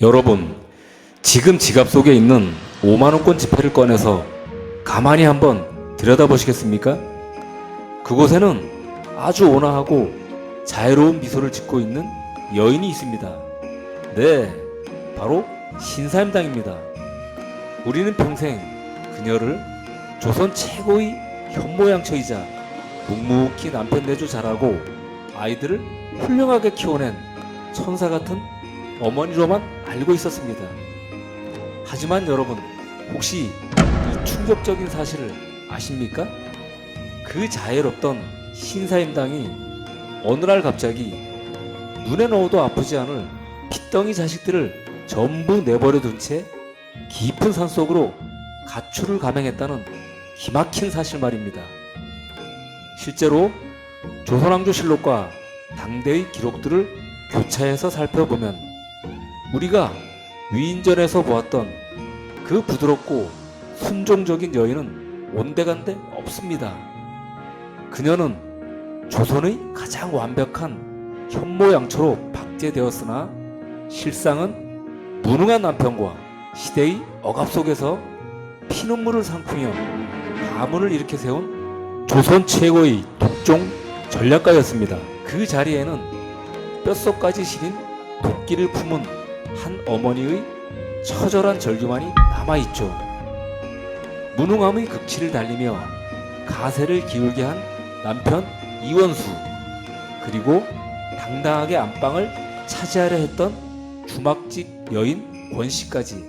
여러분, 지금 지갑 속에 있는 5만원권 지폐를 꺼내서 가만히 한번 들여다보시겠습니까? 그곳에는 아주 온화하고 자애로운 미소를 짓고 있는 여인이 있습니다. 네, 바로 신사임당입니다. 우리는 평생 그녀를 조선 최고의 현모양처이자 묵묵히 남편 내조 잘하고 아이들을 훌륭하게 키워낸 천사 같은 어머니로만 알고 있었습니다. 하지만 여러분, 혹시 이 충격적인 사실을 아십니까? 그 자애롭던 신사임당이 어느 날 갑자기 눈에 넣어도 아프지 않을 핏덩이 자식들을 전부 내버려 둔 채 깊은 산속으로 가출을 감행했다는 기막힌 사실 말입니다. 실제로 조선왕조실록과 당대의 기록들을 교차해서 살펴보면 우리가 위인전에서 보았던 그 부드럽고 순종적인 여인은 온데간데 없습니다. 그녀는 조선의 가장 완벽한 현모양처로 박제되었으나 실상은 무능한 남편과 시대의 억압 속에서 피눈물을 삼키며 가문을 일으켜 세운 조선 최고의 독종 전략가였습니다. 그 자리에는 뼛속까지 시린 도끼를 품은 한 어머니의 처절한 절규만이 남아있죠. 무능함의 극치를 달리며 가세를 기울게 한 남편 이원수, 그리고 당당하게 안방을 차지하려 했던 주막직 여인 권씨까지,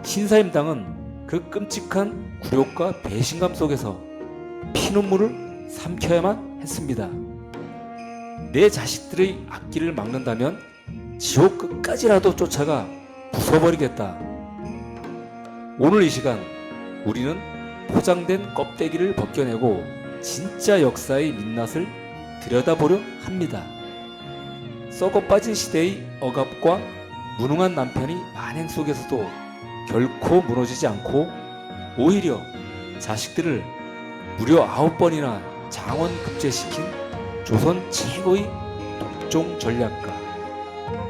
신사임당은 그 끔찍한 굴욕과 배신감 속에서 피눈물을 삼켜야만 했습니다. 내 자식들의 앞길을 막는다면 지옥 끝까지라도 쫓아가 부숴버리겠다. 오늘 이 시간 우리는 포장된 껍데기를 벗겨내고 진짜 역사의 민낯을 들여다보려 합니다. 썩어빠진 시대의 억압과 무능한 남편이 만행 속에서도 결코 무너지지 않고 오히려 자식들을 무려 9번이나 장원 급제시킨 조선 최고의 독종 전략가,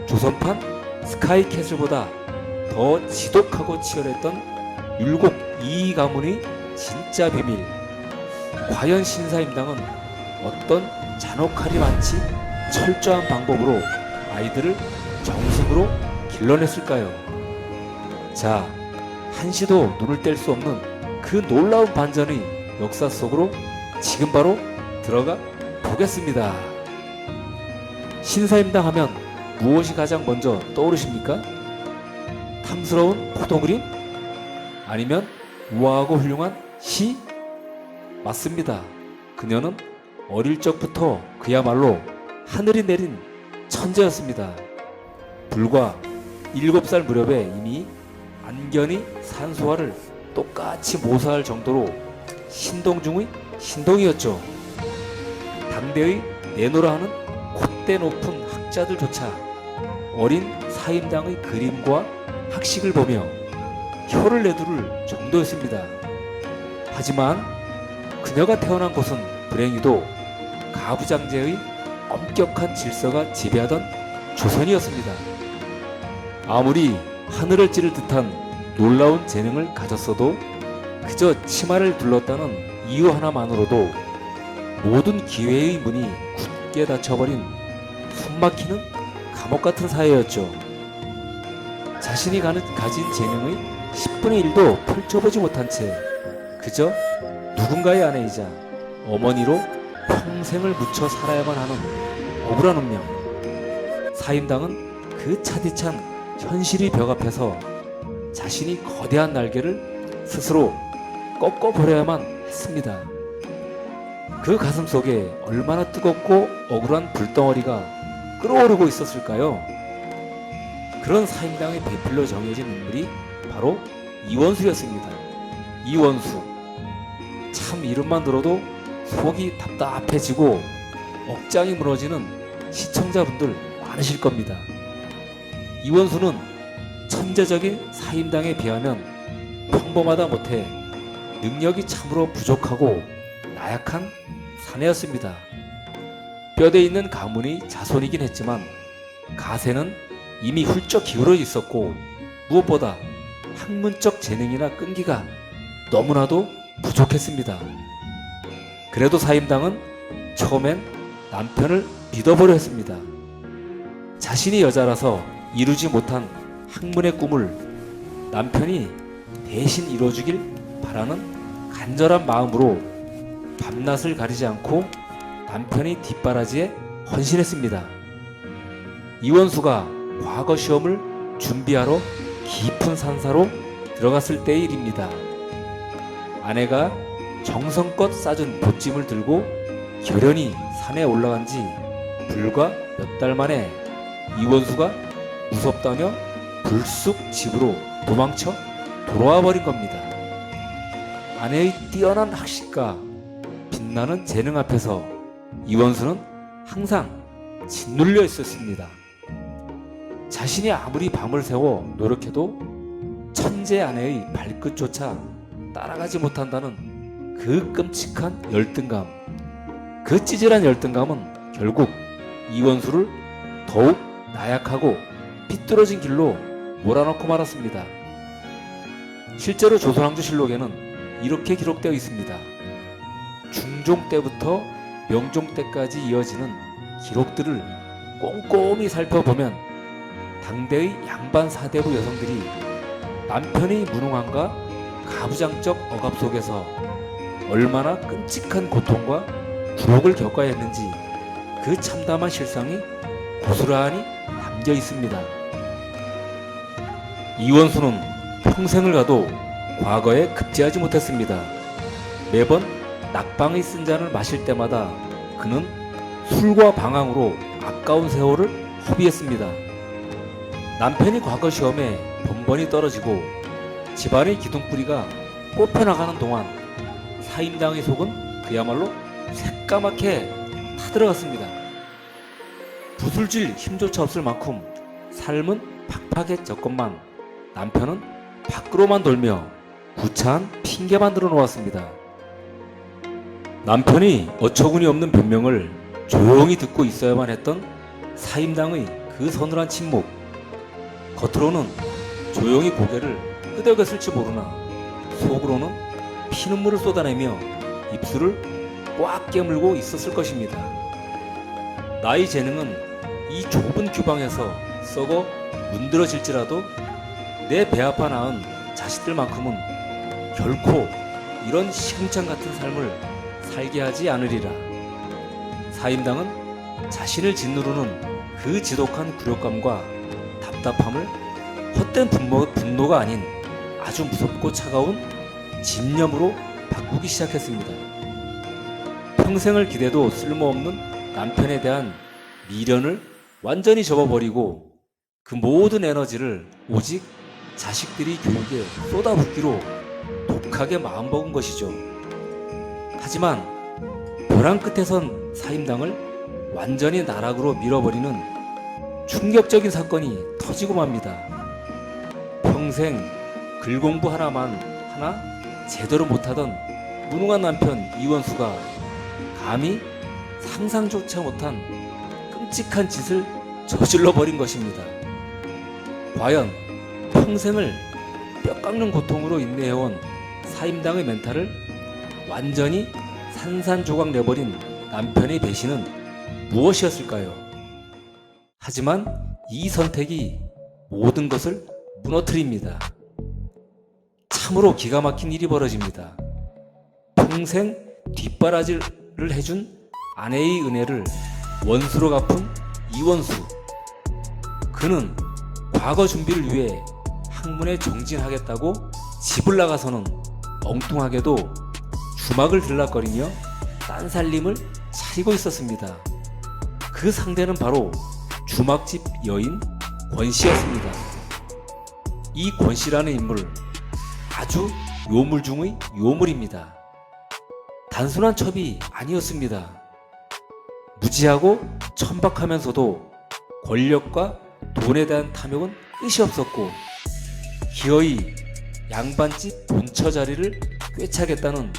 조선판 스카이캐슬보다 더 지독하고 치열했던 율곡 이이 가문의 진짜 비밀, 과연 신사임당은 어떤 잔혹하리 많지 철저한 방법으로 아이들을 정승으로 길러냈을까요? 자, 한시도 눈을 뗄 수 없는 그 놀라운 반전의 역사 속으로 지금 바로 들어가 보겠습니다. 신사임당 하면 무엇이 가장 먼저 떠오르십니까? 탐스러운 포도 그림? 아니면 우아하고 훌륭한 시? 맞습니다. 그녀는 어릴 적부터 그야말로 하늘이 내린 천재였습니다. 불과 7살 무렵에 이미 안견이 산소화를 똑같이 모사할 정도로 신동 중의 신동이었죠. 당대의 내노라 하는 콧대 높은 학자들조차 어린 사임당의 그림과 학식을 보며 혀를 내두를 정도였습니다. 하지만 그녀가 태어난 곳은 불행히도 가부장제의 엄격한 질서가 지배하던 조선이었습니다. 아무리 하늘을 찌를 듯한 놀라운 재능을 가졌어도 그저 치마를 둘렀다는 이유 하나만으로도 모든 기회의 문이 굳게 닫혀버린 숨막히는 감옥 같은 사회였죠. 자신이 가진 재능의 10분의 1도 펼쳐보지 못한 채 그저 누군가의 아내이자 어머니로 평생을 묻혀 살아야만 하는 억울한 운명. 사임당은 그 차디찬 현실의 벽 앞에서 자신이 거대한 날개를 스스로 꺾어버려야만 했습니다. 그 가슴 속에 얼마나 뜨겁고 억울한 불덩어리가 끓어오르고 있었을까요? 그런 사임당의 배필로 정해진 인물이 바로 이원수였습니다. 이원수. 참 이름만 들어도 속이 답답해지고 억장이 무너지는 시청자분들 많으실 겁니다. 이원수는 천재적인 사임당에 비하면 평범하다 못해 능력이 참으로 부족하고 나약한 사내였습니다. 뼈대 있는 가문의 자손이긴 했지만 가세는 이미 훌쩍 기울어 있었고 무엇보다 학문적 재능이나 끈기가 너무나도 부족했습니다. 그래도 사임당은 처음엔 남편을 믿어보려 했습니다. 자신이 여자라서 이루지 못한 학문의 꿈을 남편이 대신 이뤄주길 바라는 간절한 마음으로 밤낮을 가리지 않고 남편의 뒷바라지에 헌신했습니다. 이원수가 과거 시험을 준비하러 깊은 산사로 들어갔을 때의 일입니다. 아내가 정성껏 싸준 보찜을 들고 결연히 산에 올라간 지 불과 몇 달 만에 이원수가 무섭다며 불쑥 집으로 도망쳐 돌아와 버린 겁니다. 아내의 뛰어난 학식과 빛나는 재능 앞에서 이원수는 항상 짓눌려 있었습니다. 자신이 아무리 밤을 새워 노력해도 천재 아내의 발끝조차 따라가지 못한다는 그 끔찍한 열등감, 그 찌질한 열등감은 결국 이원수를 더욱 나약하고 삐뚤어진 길로 몰아넣고 말았습니다. 실제로 조선왕조실록에는 이렇게 기록되어 있습니다. 중종 때부터 명종 때까지 이어지는 기록들을 꼼꼼히 살펴보면 당대의 양반 사대부 여성들이 남편의 무능함과 가부장적 억압 속에서 얼마나 끔찍한 고통과 굴욕을 겪어야 했는지 그 참담한 실상이 고스란히 담겨 있습니다. 이원수는 평생을 가도 과거에 급제하지 못했습니다. 매번 낙방의 쓴 잔을 마실 때마다 그는 술과 방황으로 아까운 세월을 허비했습니다. 남편이 과거 시험에 번번이 떨어지고 집안의 기둥뿌리가 뽑혀나가는 동안 사임당의 속은 그야말로 새까맣게 타들어갔습니다. 부술질 힘조차 없을 만큼 삶은 팍팍해졌건만 남편은 밖으로만 돌며 구차한 핑계만 들어놓았습니다. 남편이 어처구니 없는 변명을 조용히 듣고 있어야만 했던 사임당의 그 서늘한 침묵. 겉으로는 조용히 고개를 끄덕였을지 모르나 속으로는 피눈물을 쏟아내며 입술을 꽉 깨물고 있었을 것입니다. 나의 재능은 이 좁은 규방에서 썩어 문드러질지라도 내 배 아파 낳은 자식들만큼은 결코 이런 시궁창 같은 삶을 살게 하지 않으리라. 사임당은 자신을 짓누르는 그 지독한 굴욕감과 답답함을 헛된 분노가 아닌 아주 무섭고 차가운 집념으로 바꾸기 시작했습니다. 평생을 기대도 쓸모없는 남편에 대한 미련을 완전히 접어버리고 그 모든 에너지를 오직 자식들이 교육에 쏟아붓기로 독하게 마음먹은 것이죠. 하지만 벼랑 끝에 선 사임당을 완전히 나락으로 밀어버리는 충격적인 사건이 터지고 맙니다. 평생 글 공부 하나 제대로 못하던 무능한 남편 이원수가 감히 상상조차 못한 끔찍한 짓을 저질러 버린 것입니다. 과연 평생을 뼈 깎는 고통으로 인내해온 사임당의 멘탈을 완전히 산산조각 내버린 남편의 배신은 무엇이었을까요? 하지만 이 선택이 모든 것을 무너뜨립니다. 참으로 기가 막힌 일이 벌어집니다. 평생 뒷바라지를 해준 아내의 은혜를 원수로 갚은 이원수. 그는 과거 준비를 위해 학문에 정진하겠다고 집을 나가서는 엉뚱하게도 주막을 들락거리며 딴살림을 차리고 있었습니다. 그 상대는 바로 주막집 여인 권씨였습니다. 이 권씨라는 인물, 아주 요물 중의 요물입니다. 단순한 첩이 아니었습니다. 무지하고 천박하면서도 권력과 돈에 대한 탐욕은 끝이 없었고 기어이 양반집 본처 자리를 꿰차겠다는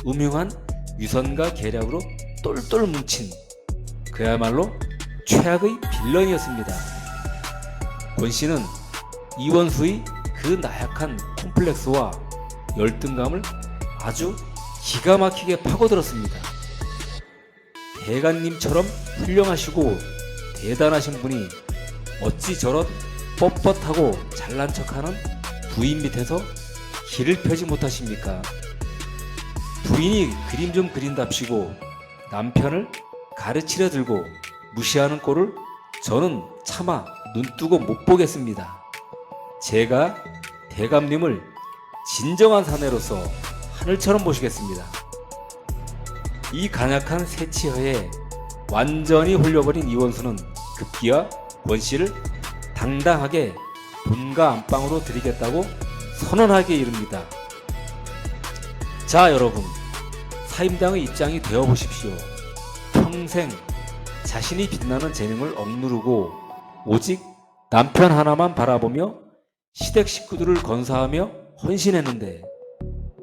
음흉한 위선과 계략으로 똘똘 뭉친 그야말로 최악의 빌런이었습니다. 권 씨는 이원수의 그 나약한 콤플렉스와 열등감을 아주 기가 막히게 파고들었습니다. 대간님처럼 훌륭하시고 대단하신 분이 어찌 저런 뻣뻣하고 잘난 척하는 부인 밑에서 길을 펴지 못하십니까? 부인이 그림 좀 그린답시고 남편을 가르치려 들고 무시하는 꼴을 저는 차마 눈뜨고 못 보겠습니다. 제가 대감님을 진정한 사내로서 하늘처럼 모시겠습니다. 이 간약한 새치허에 완전히 홀려버린 이원수는 급기야 권 씨를 당당하게 본가 안방으로 들이겠다고 선언하게 이릅니다. 자, 여러분, 사임당의 입장이 되어보십시오. 평생 자신이 빛나는 재능을 억누르고 오직 남편 하나만 바라보며 시댁 식구들을 건사하며 헌신했는데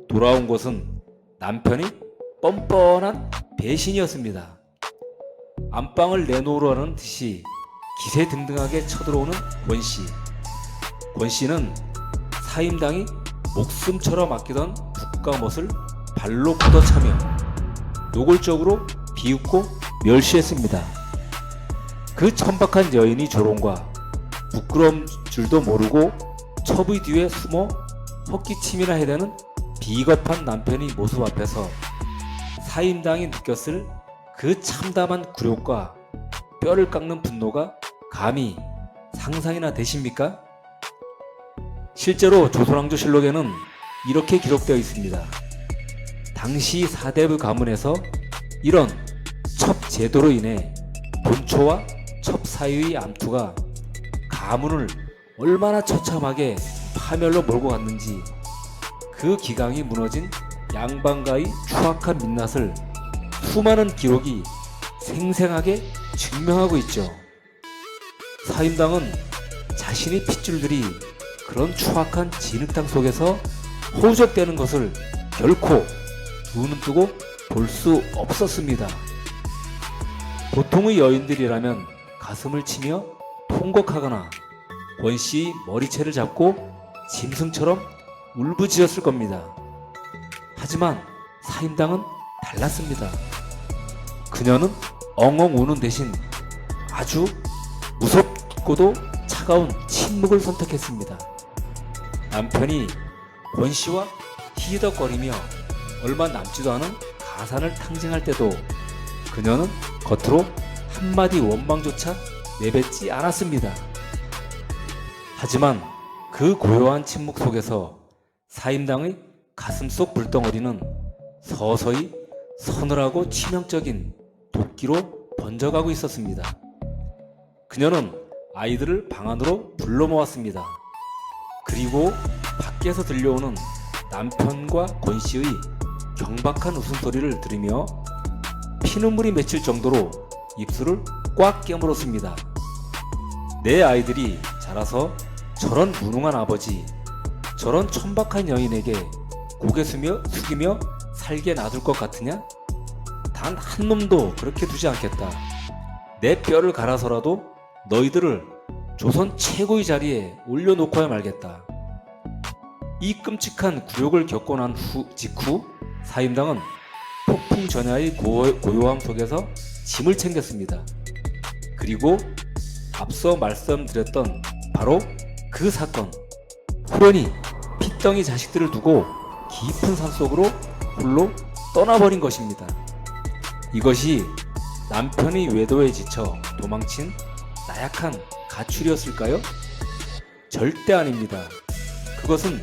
돌아온 것은 남편이 뻔뻔한 배신이었습니다. 안방을 내놓으라는 듯이 기세등등하게 쳐들어오는 권씨. 권씨는 사임당이 목숨처럼 아끼던 북가못을 발로 걷어차며 노골적으로 비웃고 멸시했습니다. 그 천박한 여인이 조롱과 부끄러운 줄도 모르고 첩의 뒤에 숨어 헛기침이나 해대는 비겁한 남편의 모습 앞에서 사임당이 느꼈을 그 참담한 굴욕과 뼈를 깎는 분노가 감히 상상이나 되십니까? 실제로 조선왕조실록에는 이렇게 기록되어 있습니다. 당시 사대부 가문에서 이런 첩 제도로 인해 본초와 첩 사이의 암투가 가문을 얼마나 처참하게 파멸로 몰고 갔는지 그 기강이 무너진 양반가의 추악한 민낯을 수많은 기록이 생생하게 증명하고 있죠. 사임당은 자신의 핏줄들이 그런 추악한 진흙탕 속에서 호적되는 것을 결코 눈은 뜨고 볼 수 없었습니다. 보통의 여인들이라면 가슴을 치며 통곡하거나 권씨의 머리채를 잡고 짐승처럼 울부짖었을 겁니다. 하지만 사임당은 달랐습니다. 그녀는 엉엉 우는 대신 아주 무섭고도 차가운 침묵을 선택했습니다. 남편이 권씨와 히덕거리며 얼마 남지도 않은 가산을 탕진할 때도 그녀는 겉으로 한마디 원망조차 내뱉지 않았습니다. 하지만 그 고요한 침묵 속에서 사임당의 가슴속 불덩어리는 서서히 서늘하고 치명적인 도끼로 번져가고 있었습니다. 그녀는 아이들을 방 안으로 불러 모았습니다. 그리고 밖에서 들려오는 남편과 권씨의 경박한 웃음소리를 들으며 피눈물이 맺힐 정도로 입술을 꽉 깨물었습니다. 내 아이들이 자라서 저런 무능한 아버지, 저런 천박한 여인에게 고개 숙이며 살게 놔둘 것 같으냐? 단 한 놈도 그렇게 두지 않겠다. 내 뼈를 갈아서라도 너희들을 조선 최고의 자리에 올려놓고야 말겠다. 이 끔찍한 굴욕을 겪고 난 직후 사임당은 폭풍 전야의 고요함 속에서 짐을 챙겼습니다. 그리고 앞서 말씀드렸던 바로 그 사건, 후련히 핏덩이 자식들을 두고 깊은 산속으로 홀로 떠나버린 것입니다. 이것이 남편의 외도에 지쳐 도망친 나약한 가출이었을까요? 절대 아닙니다. 그것은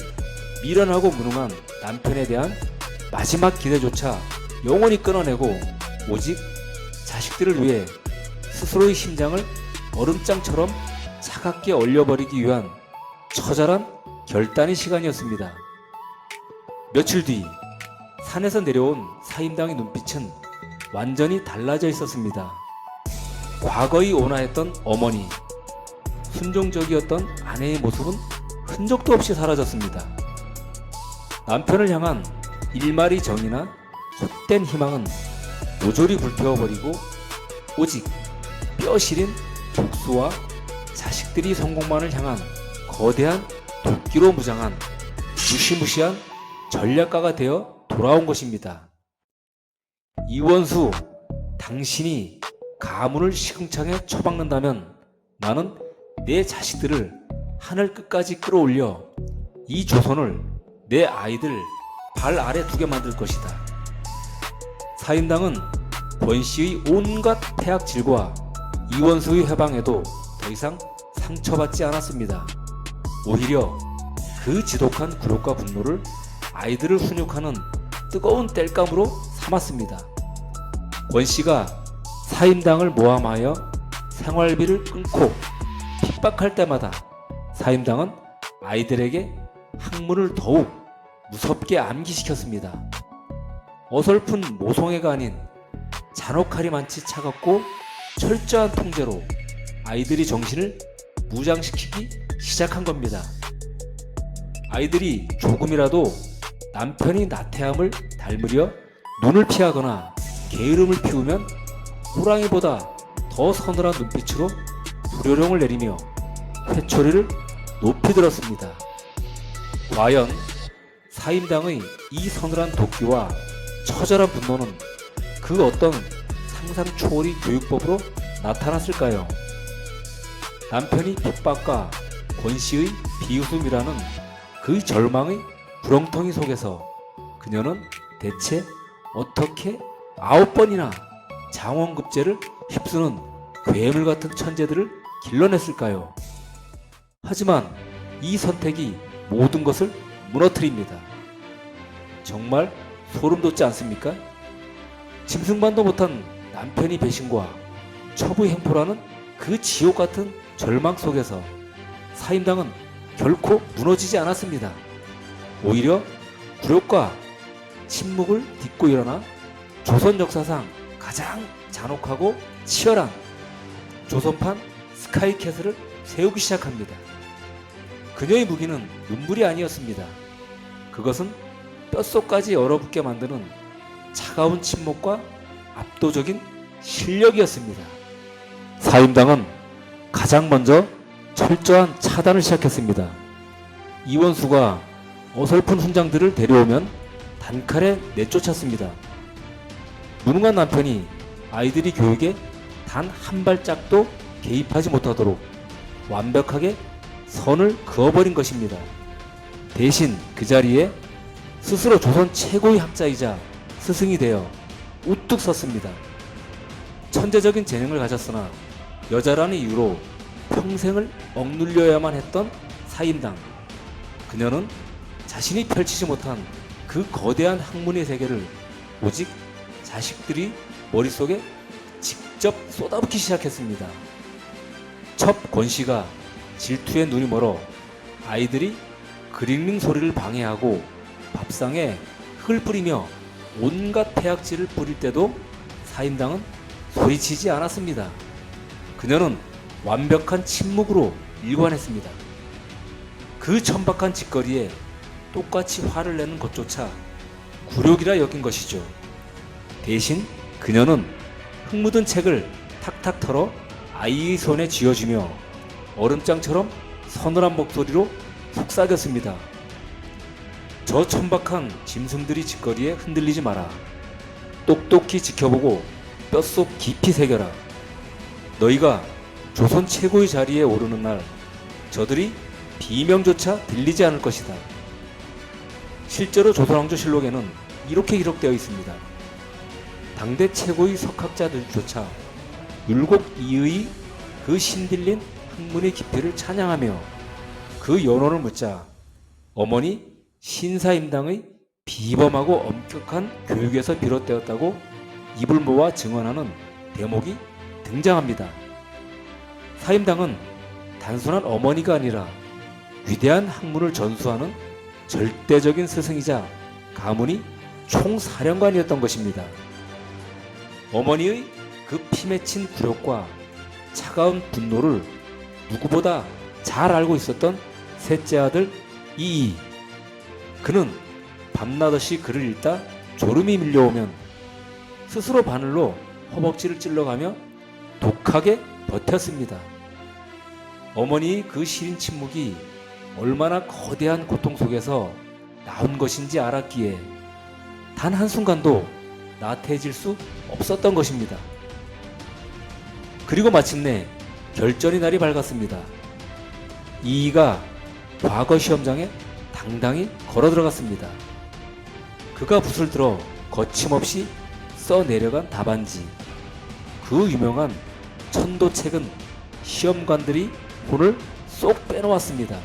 미련하고 무능한 남편에 대한 마지막 기대조차 영원히 끊어내고 오직 자식들을 위해 스스로의 심장을 얼음장처럼 차갑게 얼려버리기 위한 처절한 결단의 시간이었습니다. 며칠 뒤 산에서 내려온 사임당의 눈빛은 완전히 달라져 있었습니다. 과거의 온화했던 어머니, 순종적이었던 아내의 모습은 흔적도 없이 사라졌습니다. 남편을 향한 일말의 정이나 헛된 희망은 모조리 불태워버리고 오직 뼈 시린 복수와 자식 자식들이 성공만을 향한 거대한 도끼로 무장한 무시무시한 전략가가 되어 돌아온 것입니다. 이원수, 당신이 가문을 시궁창에 처박는다면 나는 내 자식들을 하늘 끝까지 끌어올려 이 조선을 내 아이들 발 아래 두게 만들 것이다. 사임당은 권씨의 온갖 폐악질과 이원수의 해방에도 더 이상 상처받지 않았습니다. 오히려 그 지독한 굴욕과 분노를 아이들을 훈육하는 뜨거운 땔감으로 삼았습니다. 권씨가 사임당을 모함하여 생활비를 끊고 핍박할 때마다 사임당은 아이들에게 학문을 더욱 무섭게 암기시켰습니다. 어설픈 모성애가 아닌 잔혹하리 많지 차갑고 철저한 통제로 아이들이 정신을 무장시키기 시작한 겁니다. 아이들이 조금이라도 남편이 나태함을 닮으려 눈을 피하거나 게으름을 피우면 호랑이보다 더 서늘한 눈빛으로 불효령을 내리며 회초리를 높이 들었습니다. 과연 사임당의 이 서늘한 도끼와 처절한 분노는 그 어떤 상상 초월의 교육법으로 나타났을까요? 남편이 핍박과 권씨의 비웃음이라는 그 절망의 구렁텅이 속에서 그녀는 대체 어떻게 9번이나 장원급제를 휩쓰는 괴물 같은 천재들을 길러냈을까요? 하지만 이 선택이 모든 것을 무너뜨립니다. 정말 소름 돋지 않습니까? 짐승만도 못한 남편이 배신과 처부의 행포라는 그 지옥 같은 절망 속에서 사임당은 결코 무너지지 않았습니다. 오히려 굴욕과 침묵을 딛고 일어나 조선 역사상 가장 잔혹하고 치열한 조선판 스카이캐슬을 세우기 시작합니다. 그녀의 무기는 눈물이 아니었습니다. 그것은 뼛속까지 얼어붙게 만드는 차가운 침묵과 압도적인 실력이었습니다. 사임당은 가장 먼저 철저한 차단을 시작했습니다. 이원수가 어설픈 훈장들을 데려오면 단칼에 내쫓았습니다. 무능한 남편이 아이들이 교육에 단 한 발짝도 개입하지 못하도록 완벽하게 선을 그어버린 것입니다. 대신 그 자리에 스스로 조선 최고의 학자이자 스승이 되어 우뚝 섰습니다. 천재적인 재능을 가졌으나 여자라는 이유로 평생을 억눌려야만 했던 사임당. 그녀는 자신이 펼치지 못한 그 거대한 학문의 세계를 오직 자식들이 머릿속에 직접 쏟아붓기 시작했습니다. 첩 권씨가 질투에 눈이 멀어 아이들이 그릭링 소리를 방해하고 밥상에 흙을 뿌리며 온갖 폐악질을 뿌릴 때도 사임당은 소리치지 않았습니다. 그녀는 완벽한 침묵으로 일관했습니다. 그 천박한 짓거리에 똑같이 화를 내는 것조차 굴욕이라 여긴 것이죠. 대신 그녀는 흙 묻은 책을 탁탁 털어 아이의 손에 쥐어주며 얼음장처럼 서늘한 목소리로 속삭였습니다. 저 천박한 짐승들이 짓거리에 흔들리지 마라. 똑똑히 지켜보고 뼛속 깊이 새겨라. 너희가 조선 최고의 자리에 오르는 날 저들이 비명조차 들리지 않을 것이다. 실제로 조선왕조실록에는 이렇게 기록되어 있습니다. 당대 최고의 석학자들조차 율곡이의 그 신들린 학문의 깊이를 찬양하며 그 연호를 묻자 어머니 신사임당의 비범하고 엄격한 교육에서 비롯되었다고 입을 모아 증언하는 대목이 등장합니다. 사임당은 단순한 어머니가 아니라 위대한 학문을 전수하는 절대적인 스승이자 가문의 총사령관이었던 것입니다. 어머니의 그 피맺힌 굴욕과 차가운 분노를 누구보다 잘 알고 있었던 셋째 아들 이이. 그는 밤낮없이 글을 읽다 졸음이 밀려오면 스스로 바늘로 허벅지를 찔러가며 독하게 버텼습니다. 어머니 그 시린 침묵이 얼마나 거대한 고통 속에서 나온 것인지 알았기에 단 한순간도 나태해질 수 없었던 것입니다. 그리고 마침내 결전의 날이 밝았습니다. 이이가 과거 시험장에 당당히 걸어 들어갔습니다. 그가 붓을 들어 거침없이 써내려간 답안지, 그 유명한 천도책은 시험관들이 혼을 쏙 빼놓았습니다.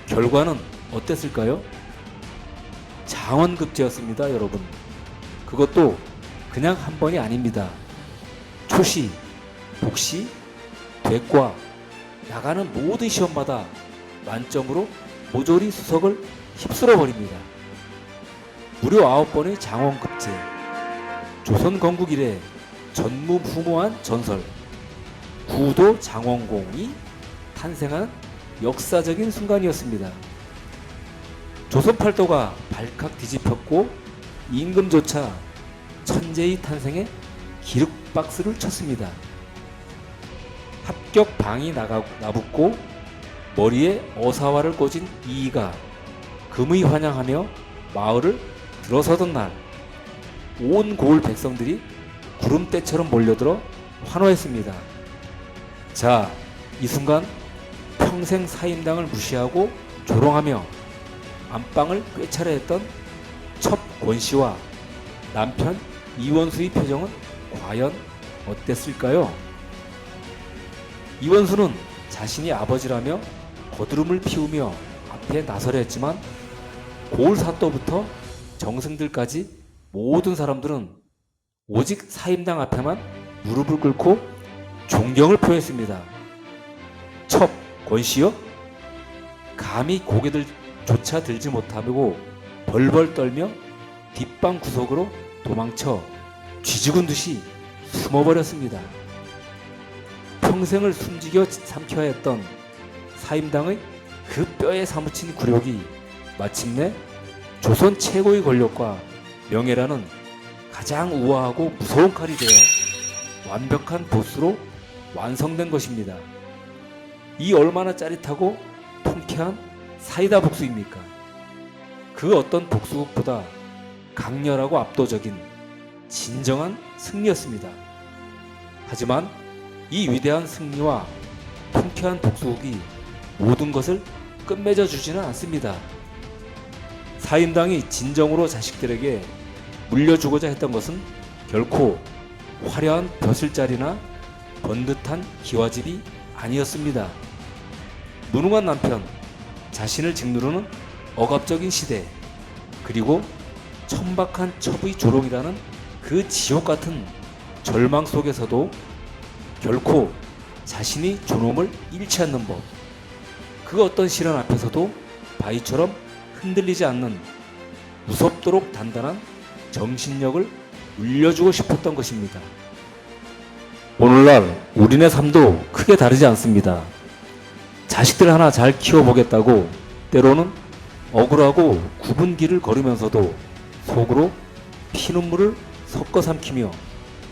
결과는 어땠을까요? 장원급제였습니다, 여러분. 그것도 그냥 한 번이 아닙니다. 초시, 복시, 대과, 나가는 모든 시험마다 만점으로 모조리 수석을 휩쓸어 버립니다. 무려 9번의 장원급제, 조선 건국 이래 전무후무한 전설, 구도 장원공이 탄생한 역사적인 순간이었습니다. 조선 팔도가 발칵 뒤집혔고 임금조차 천재의 탄생에 기륵박수를 쳤습니다. 합격 방이 나붙고 머리에 어사화를 꽂은 이이가 금의 환영하며 마을을 들어서던 날, 온 고을 백성들이 구름대처럼 몰려들어 환호했습니다. 자, 이 순간 평생 사임당을 무시하고 조롱하며 안방을 꿰차려 했던 첩 권씨와 남편 이원수의 표정은 과연 어땠을까요? 이원수는 자신이 아버지라며 거드름을 피우며 앞에 나서려 했지만 고을 사또부터 정승들까지 모든 사람들은 오직 사임당 앞에만 무릎을 꿇고 존경을 표했습니다. 첩 권씨여? 감히 고개들조차 들지 못하고 벌벌 떨며 뒷방 구석으로 도망쳐 쥐죽은 듯이 숨어버렸습니다. 평생을 숨지겨 삼켜야 했던 사임당의 그 뼈에 사무친 굴욕이 마침내 조선 최고의 권력과 명예라는 가장 우아하고 무서운 칼이 되어 완벽한 보스로 완성된 것입니다. 이 얼마나 짜릿하고 통쾌한 사이다 복수입니까? 그 어떤 복수극보다 강렬하고 압도적인 진정한 승리였습니다. 하지만 이 위대한 승리와 통쾌한 복수극이 모든 것을 끝맺어 주지는 않습니다. 사임당이 진정으로 자식들에게 물려주고자 했던 것은 결코 화려한 벼슬자리나 번듯한 기와집이 아니었습니다. 무능한 남편, 자신을 짓누르는 억압적인 시대, 그리고 천박한 첩의 조롱이라는 그 지옥 같은 절망 속에서도 결코 자신이 존엄을 잃지 않는 법, 그 어떤 시련 앞에서도 바위처럼 흔들리지 않는 무섭도록 단단한 정신력을 물려주고 싶었던 것입니다. 오늘날 우리네 삶도 크게 다르지 않습니다. 자식들 하나 잘 키워보겠다고 때로는 억울하고 굽은 길을 걸으면서도 속으로 피눈물을 섞어 삼키며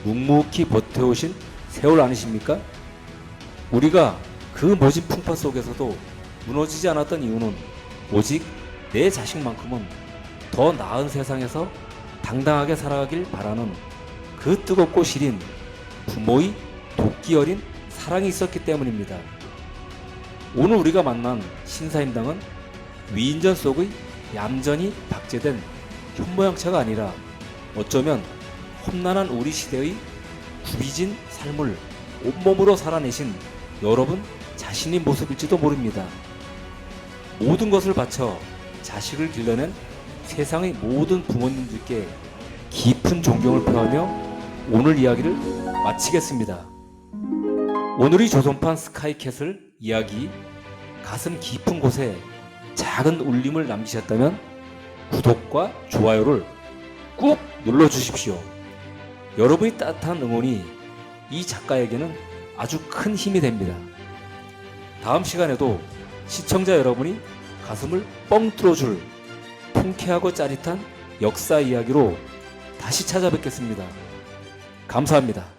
묵묵히 버텨오신 세월 아니십니까? 우리가 그 모진 풍파 속에서도 무너지지 않았던 이유는 오직 내 자식만큼은 더 나은 세상에서 당당하게 살아가길 바라는 그 뜨겁고 시린 부모의 도끼 어린 사랑이 있었기 때문입니다. 오늘 우리가 만난 신사임당은 위인전 속의 얌전히 박제된 현모양처가 아니라 어쩌면 험난한 우리 시대의 굽이진 삶을 온몸으로 살아내신 여러분 자신의 모습일지도 모릅니다. 모든 것을 바쳐 자식을 길러낸 세상의 모든 부모님들께 깊은 존경을 표하며 오늘 이야기를 마치겠습니다. 오늘의 조선판 스카이캐슬 이야기 가슴 깊은 곳에 작은 울림을 남기셨다면 구독과 좋아요를 꾹 눌러주십시오. 여러분의 따뜻한 응원이 이 작가에게는 아주 큰 힘이 됩니다. 다음 시간에도 시청자 여러분이 가슴을 뻥 뚫어줄 통쾌하고 짜릿한 역사 이야기로 다시 찾아뵙겠습니다. 감사합니다.